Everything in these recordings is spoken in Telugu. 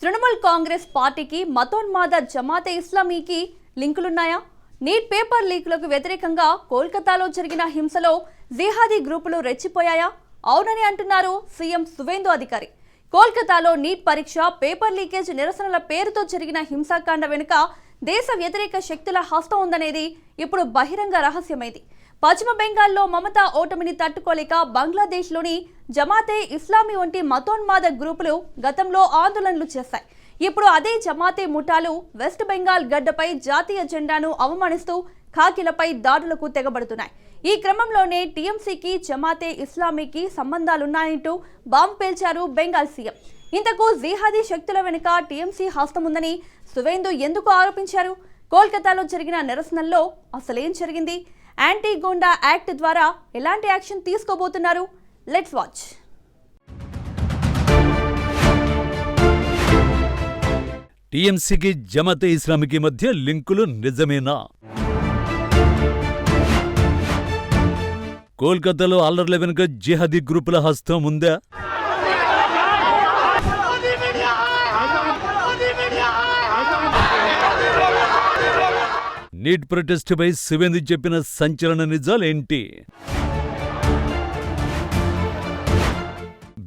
తృణమూల్ కాంగ్రెస్ పార్టీకి మతోన్మాద జమాతే ఇస్లామీకి లింకులున్నాయా? నీట్ పేపర్ లీకులకు వ్యతిరేకంగా కోల్కతాలో జరిగిన హింసలో జిహాదీ గ్రూపులు రెచ్చిపోయాయా? అవునని అంటున్నారు సీఎం సువేందు అధికారి. కోల్కతాలో నీట్ పరీక్ష పేపర్ లీకేజ్ నిరసనల పేరుతో జరిగిన హింసాకాండ వెనుక దేశ వ్యతిరేక శక్తుల హస్తం ఉందనేది ఇప్పుడు బహిరంగ రహస్యమైంది. పశ్చిమ బెంగాల్లో మమతా ఓటమిని తట్టుకోలేక బంగ్లాదేశ్లోని జమాతే ఇస్లామీ వంటి మతోన్మాద గ్రూపులు గతంలో ఆందోళనలు చేశాయి. ఇప్పుడు అదే జమాతే ముఠాలు వెస్ట్ బెంగాల్ గడ్డపై జాతీయ జెండాను అవమానిస్తూ ఖాకీలపై దాడులకు తెగబడుతున్నాయి. ఈ క్రమంలోనే టీఎంసీకి జమాతే ఇస్లామీకి సంబంధాలున్నాయంటూ బాంబు పేల్చారు బెంగాల్ సీఎం. ఇంతకు జిహాదీ శక్తుల వెనుక టీఎంసీ హస్తముందని సువేందు ఎందుకు ఆరోపించారు? కోల్కతాలో జరిగిన నిరసనల్లో అసలేం జరిగింది? యాంటీ గూండా యాక్ట్ ద్వారా ఎలాంటి యాక్షన్ తీసుకోబోతున్నారు? Let's watch. టీఎంసీకి జమాతే ఇస్లామీకి మధ్య లింకులు నిజమేనా? కోల్కతాలో అల్లర్ల వెనుక జిహాదీ గ్రూపుల హస్తం ఉందా? నీట్ ప్రొటెస్టుపై సువేందు చెప్పిన సంచలన నిజాలేంటి?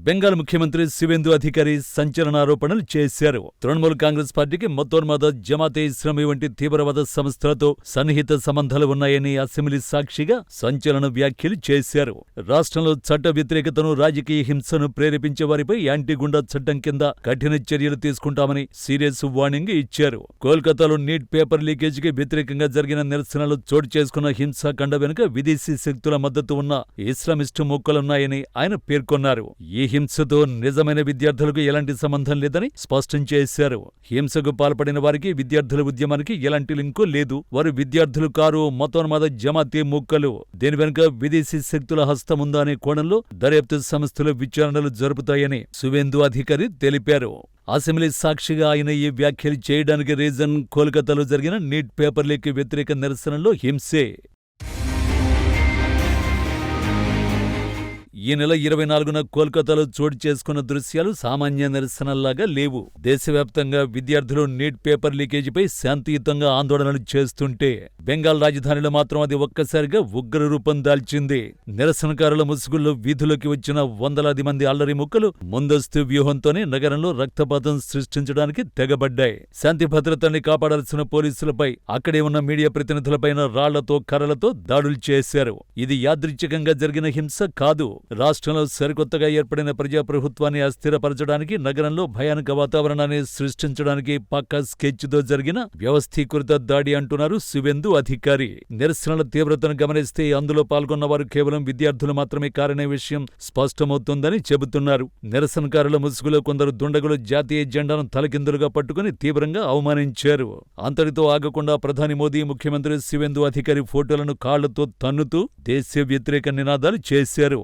బెంగాల్ ముఖ్యమంత్రి సువేందు అధికారి సంచలన ఆరోపణలు చేశారు. తృణమూల్ కాంగ్రెస్ పార్టీకి మతోన్మాద జమాతే ఇస్లామీ వంటి తీవ్రవాద సంస్థలతో సన్నిహిత సంబంధాలు ఉన్నాయని అసెంబ్లీ సాక్షిగా సంచలన వ్యాఖ్యలు చేశారు. రాష్ట్రంలో చట్ట వ్యతిరేకతను, రాజకీయ హింసను ప్రేరేపించే వారిపై యాంటీ గుండా చట్టం కింద కఠిన చర్యలు తీసుకుంటామని సీరియస్ వార్నింగ్ ఇచ్చారు. కోల్కతాలో నీట్ పేపర్ లీకేజీకి వ్యతిరేకంగా జరిగిన నిరసనలు చోటు చేసుకున్న హింసాకాండ వెనుక విదేశీ శక్తుల మద్దతు ఉన్న ఇస్లామిస్టు మూకలున్నాయని ఆయన పేర్కొన్నారు. ఈ హింసతో నిజమైన విద్యార్థులకు ఎలాంటి సంబంధం లేదని స్పష్టం చేశారు. హింసకు పాల్పడిన వారికి విద్యార్థుల ఉద్యమానికి ఎలాంటి లింకు లేదు. వారు విద్యార్థులు కారు, మతోన్మాద జమాతే మూకలు. దీని వెనుక విదేశీ శక్తుల హస్తముందా అనే కోణంలో దర్యాప్తు సంస్థలు విచారణలు జరుపుతాయని సువేందు అధికారి తెలిపారు. అసెంబ్లీ సాక్షిగా ఆయన ఈ వ్యాఖ్యలు చేయడానికి రీజన్ కోల్కతాలో జరిగిన నీట్ పేపర్ లీక్ వ్యతిరేక నిరసనలో హింసే. ఈ నెల 24న కోల్కతాలో చోటు చేసుకున్న దృశ్యాలు సామాన్య నిరసనల్లాగా లేవు. దేశవ్యాప్తంగా విద్యార్థులు నీట్ పేపర్ లీకేజీపై శాంతియుతంగా ఆందోళనలు చేస్తుంటే బెంగాల్ రాజధానిలో మాత్రం అది ఒక్కసారిగా ఉగ్ర రూపం దాల్చింది. నిరసనకారుల ముసుగుల్లో వీధులోకి వచ్చిన వందలాది మంది అల్లరి ముక్కలు ముందస్తు వ్యూహంతోనే నగరంలో రక్తపాతం సృష్టించడానికి తెగబడ్డాయి. శాంతి భద్రతల్ని కాపాడాల్సిన పోలీసులపై, అక్కడే ఉన్న మీడియా ప్రతినిధులపైన రాళ్లతో, కర్రలతో దాడులు చేశారు. ఇది యాదృచ్ఛికంగా జరిగిన హింస కాదు. రాష్ట్రంలో సరికొత్తగా ఏర్పడిన ప్రజాప్రభుత్వాన్ని అస్థిరపరచడానికి, నగరంలో భయానక వాతావరణాన్ని సృష్టించడానికి పక్కా స్కెచ్తో జరిగిన వ్యవస్థీకృత దాడి అంటున్నారు సువేందు అధికారి. నిరసనల తీవ్రతను గమనిస్తే అందులో పాల్గొన్న వారు కేవలం విద్యార్థులు మాత్రమే కారనే విషయం స్పష్టమవుతోందని చెబుతున్నారు. నిరసనకారుల ముసుగులో కొందరు దుండగులు జాతీయ జెండాను తలకిందులుగా పట్టుకుని తీవ్రంగా అవమానించారు. అంతటితో ఆగకుండా ప్రధాని మోదీ, ముఖ్యమంత్రి సువేందు అధికారి ఫోటోలను కాళ్లతో తన్నుతూ దేశ వ్యతిరేక నినాదాలు చేశారు.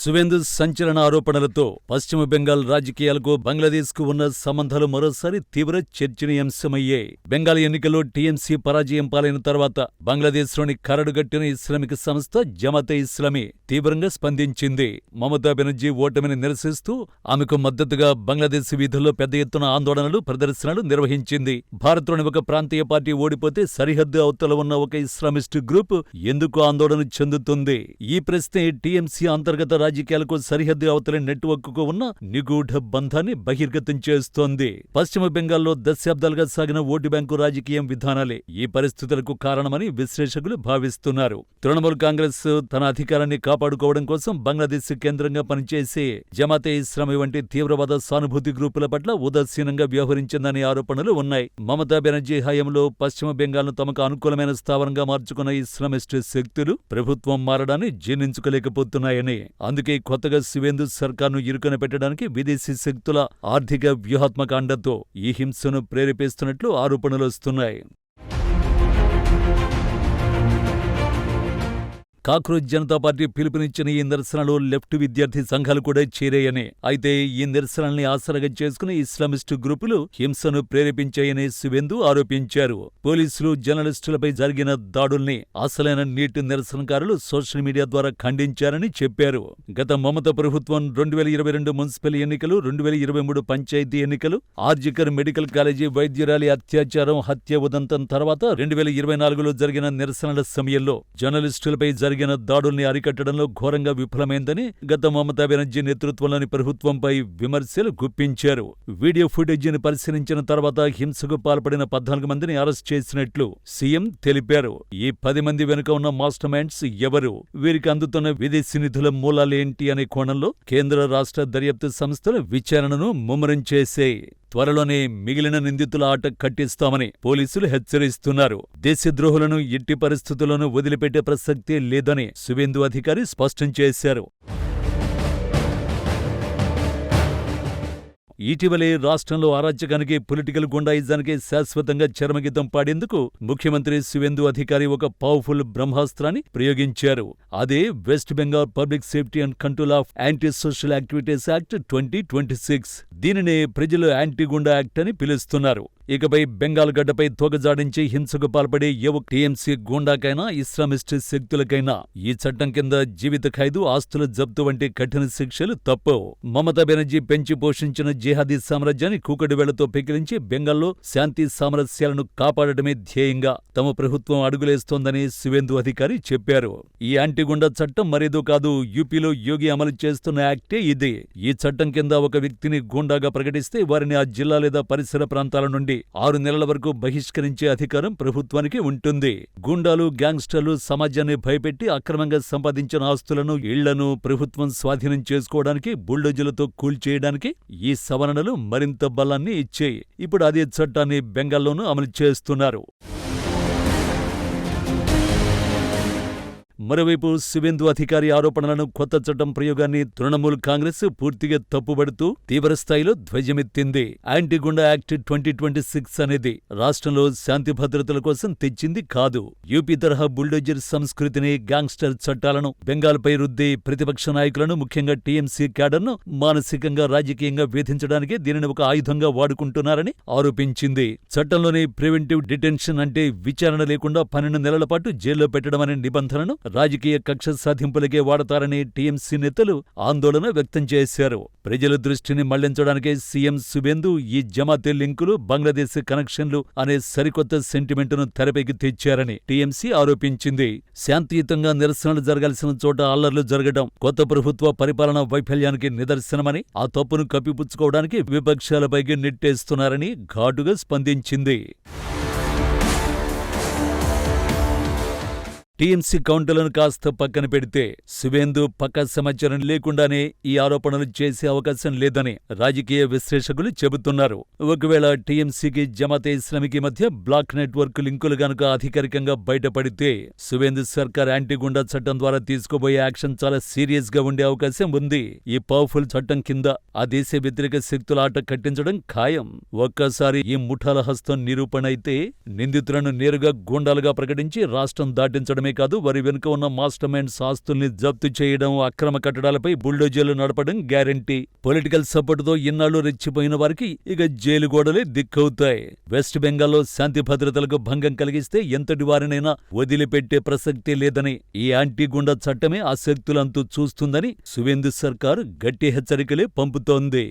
సువేందు సంచలన ఆరోపణలతో పశ్చిమ బెంగాల్ రాజకీయాలకు బంగ్లాదేశ్కు ఉన్న సంబంధాలు మరోసారి తీవ్ర చర్చనీయాంశమయ్యాయి. బెంగాల్ ఎన్నికల్లో టీఎంసీ పరాజయం పాలైన తర్వాత బంగ్లాదేశ్లోని కరడుగట్టిన ఇస్లామిక్ సంస్థ జమాతే ఇస్లామీ తీవ్రంగా స్పందించింది. మమతా బెనర్జీ ఓటమిని నిరసిస్తూ ఆమెకు మద్దతుగా బంగ్లాదేశ్ వీధుల్లో పెద్ద ఎత్తున ఆందోళనలు, ప్రదర్శనలు నిర్వహించింది. భారత్లోని ఒక ప్రాంతీయ పార్టీ ఓడిపోతే సరిహద్దు అవతల ఉన్న ఒక ఇస్లామిస్టు గ్రూప్ ఎందుకు ఆందోళన చెందుతుంది? ఈ ప్రశ్నే టీఎంసీ అంతర్గత రాజకీయాలకు, సరిహద్దు అవతలి నెట్వర్క్కు ఉన్న నిగూఢ బంధాన్ని బహిర్గతం చేస్తోంది. పశ్చిమ బెంగాల్లో దశాబ్దాలుగా సాగిన ఓటు బ్యాంకు రాజకీయం విధానాలే ఈ పరిస్థితులకు కారణమని విశ్లేషకులు భావిస్తున్నారు. తృణమూల్ కాంగ్రెస్ తన అధికారాన్ని కాపాడుకోవడం కోసం బంగ్లాదేశ్ కేంద్రంగా పనిచేసే జమాతే ఇస్లామీ వంటి తీవ్రవాద సానుభూతి గ్రూపుల పట్ల ఉదాసీనంగా వ్యవహరించిందనే ఆరోపణలు ఉన్నాయి. మమతా బెనర్జీ హయాంలో పశ్చిమ బెంగాల్ను తమకు అనుకూలమైన స్థావరంగా మార్చుకున్న ఇస్లామిస్టు శక్తులు ప్రభుత్వం మారడాన్ని జీర్ణించుకోలేకపోతున్నాయని, అందుకే కొత్తగా సువేందు సర్కార్ను ఇరుకున పెట్టడానికి విదేశీ శక్తుల ఆర్థిక వ్యూహాత్మక అండతో ఈ హింసను ప్రేరేపిస్తున్నట్లు ఆరోపణలొస్తున్నాయి. కాక్రోచ్ జనతా పార్టీ పిలుపునిచ్చిన ఈ నిరసనలో లెఫ్ట్ విద్యార్థి సంఘాలు కూడా చేరాయని, అయితే ఈ నిరసనల్ని ఆసరాగా చేసుకుని ఇస్లామిస్టు గ్రూపులు హింసను ప్రేరేపించాయని సువేందు ఆరోపించారు. పోలీసులు జర్నలిస్టులపై జరిగిన దాడుల్ని అసలైన నీటి నిరసనకారులు సోషల్ మీడియా ద్వారా ఖండించారని చెప్పారు. గత మమతా ప్రభుత్వం 2022 మున్సిపల్ ఎన్నికలు, 2023 పంచాయతీ ఎన్నికలు, ఆర్జికర్ మెడికల్ కాలేజీ వైద్యురాలి అత్యాచారం, హత్య ఉదంతం తర్వాత 2024లో జరిగిన నిరసనల సమయంలో జర్నలిస్టులపై జరిగిన దాడుల్ని అరికట్టడంలో ఘోరంగా విఫలమైందని గత మమతా బెనర్జీ నేతృత్వంలోని ప్రభుత్వంపై విమర్శలు గుప్పించారు. వీడియో ఫుటేజీని పరిశీలించిన తర్వాత హింసకు పాల్పడిన 14 మందిని అరెస్ట్ చేసినట్లు సీఎం తెలిపారు. ఈ 10 మంది వెనుక ఉన్న మాస్టర్ మైండ్స్ ఎవరు, వీరికి అందుతున్న విదేశీ నిధుల మూలాలేంటి అనే కోణంలో కేంద్ర రాష్ట్ర దర్యాప్తు సంస్థలు విచారణను ముమ్మరం చేశాయి. త్వరలోనే మిగిలిన నిందితుల ఆట కట్టిస్తామని పోలీసులు హెచ్చరిస్తున్నారు. దేశద్రోహులను ఎట్టి పరిస్థితుల్లోనూ వదిలిపెట్టే ప్రసక్తే లేదని సువేందు అధికారి స్పష్టం చేశారు. ఇటీవలే రాష్ట్రంలో అరాచకానికి, పొలిటికల్ గుండాయిజానికి శాశ్వతంగా చరమగీతం పాడేందుకు ముఖ్యమంత్రి సువేందు అధికారి ఒక పవర్ఫుల్ బ్రహ్మాస్త్రాన్ని ప్రయోగించారు. అదే west Bengal public safety and control of anti social activities act 2026. దీనినే ప్రజలు యాంటీ గుండా యాక్ట్ అని పిలుస్తున్నారు. ఇకపై బెంగాల్ గడ్డపై తోకజాడించి హింసకు పాల్పడే ఏ ఒక్క టీఎంసీ గూండాకైనా, ఇస్లామిస్ట్ శక్తులకైనా ఈ చట్టం కింద జీవిత ఖైదు, ఆస్తుల జప్తు వంటి కఠిన శిక్షలు తప్పవు. మమతా బెనర్జీ పెంచి పోషించిన జిహాదీ సామ్రాజ్యాన్ని కూకటి వేళ్లతో పెకిలించి బెంగాల్లో శాంతి సామరస్యాలను కాపాడటమే ధ్యేయంగా తమ ప్రభుత్వం అడుగులేస్తోందని సువేందు అధికారి చెప్పారు. ఈ యాంటీగుండా చట్టం మరేదో కాదు, యూపీలో యోగి అమలు చేస్తున్న యాక్టే ఇది. ఈ చట్టం కింద ఒక వ్యక్తిని గూండాగా ప్రకటిస్తే వారిని ఆ జిల్లా లేదా పరిసర ప్రాంతాల నుండి 6 నెలల వరకు బహిష్కరించే అధికారం ప్రభుత్వానికి ఉంటుంది. గూండాలు, గ్యాంగ్స్టర్లు సమాజాన్ని భయపెట్టి అక్రమంగా సంపాదించిన ఆస్తులను, ఇళ్లను ప్రభుత్వం స్వాధీనం చేసుకోవడానికి, బుల్డోజర్లతో కూల్చేయడానికి ఈ సవరణలు మరింత బలాన్ని ఇచ్చాయి. ఇప్పుడు అదే చట్టాన్ని బెంగాల్లోనూ అమలు చేస్తున్నారు. మరోవైపు సువేందు అధికారి ఆరోపణలను, కొత్త చట్టం ప్రయోగాన్ని తృణమూల్ కాంగ్రెస్ పూర్తిగా తప్పుబడుతూ తీవ్రస్థాయిలో ధ్వజమెత్తింది. యాంటీగుండా యాక్ట్ 2026 అనేది రాష్ట్రంలో శాంతి భద్రతల కోసం తెచ్చింది కాదు. యూపీ తరహా బుల్డోజర్ సంస్కృతిని, గ్యాంగ్స్టర్ చట్టాలను బెంగాల్పై రుద్ది ప్రతిపక్ష నాయకులను, ముఖ్యంగా టీఎంసీ క్యాడర్ను మానసికంగా, రాజకీయంగా వేధించడానికి దీనిని ఒక ఆయుధంగా వాడుకుంటున్నారని ఆరోపించింది. చట్టంలోని ప్రివెంటివ్ డిటెన్షన్ అంటే విచారణ లేకుండా 12 నెలల పాటు జైల్లో పెట్టడం అనే నిబంధనను రాజకీయ కక్ష సాధింపులకే వాడతారని టీఎంసీ నేతలు ఆందోళన వ్యక్తం చేశారు. ప్రజల దృష్టిని మళ్లించడానికే సీఎం సువేందు ఈ జమాతే లింకులు, బంగ్లాదేశ్ కనెక్షన్లు అనే సరికొత్త సెంటిమెంటును తెరపైకి తెచ్చారని టీఎంసీ ఆరోపించింది. శాంతియుతంగా నిరసనలు జరగాల్సిన చోట అల్లర్లు జరగడం కొత్త ప్రభుత్వ పరిపాలన వైఫల్యానికి నిదర్శనమని, ఆ తప్పును కప్పిపుచ్చుకోవడానికి విపక్షాలపైకి నెట్టేస్తున్నారని ఘాటుగా స్పందించింది. టీఎంసీ కౌంటర్లను కాస్త పక్కన పెడితే సువేందు పక్కా సమాచారం లేకుండానే ఈ ఆరోపణలు చేసే అవకాశం లేదని రాజకీయ విశ్లేషకులు చెబుతున్నారు. ఒకవేళ టీఎంసీకి, జమాతే ఇస్లామీకి మధ్య బ్లాక్ నెట్వర్క్ లింకులు గనుక అధికారికంగా బయటపడితే సువేందు సర్కార్ యాంటీగుండా చట్టం ద్వారా తీసుకోబోయే యాక్షన్ చాలా సీరియస్ గా ఉండే అవకాశం ఉంది. ఈ పవర్ఫుల్ చట్టం కింద ఆ దేశ వ్యతిరేక శక్తుల ఆట కట్టించడం ఖాయం. ఒక్కసారి ఈ ముఠాల హస్తం నిరూపణ అయితే నిందితులను నేరుగా గూండాలుగా ప్రకటించి రాష్ట్రం దాటించడం కాదు, వారి వెనుక ఉన్న మాస్టర్ మైండ్స్ ఆస్తుల్ని జప్తు చేయడం, అక్రమ కట్టడాలపై బుల్డోజర్లు నడపడం గ్యారంటీ. పొలిటికల్ సపోర్టుతో ఇన్నాళ్లు రెచ్చిపోయిన వారికి ఇక జైలు గోడలే దిక్కవుతాయి. వెస్ట్ బెంగాల్లో శాంతి భద్రతలకు భంగం కలిగిస్తే ఎంతటి వారినైనా వదిలిపెట్టే ప్రసక్తే లేదని, ఈ యాంటీ గుండా చట్టమే ఆ శక్తులంతూ చూస్తుందని సువేందు సర్కారు గట్టి హెచ్చరికలే పంపుతోంది.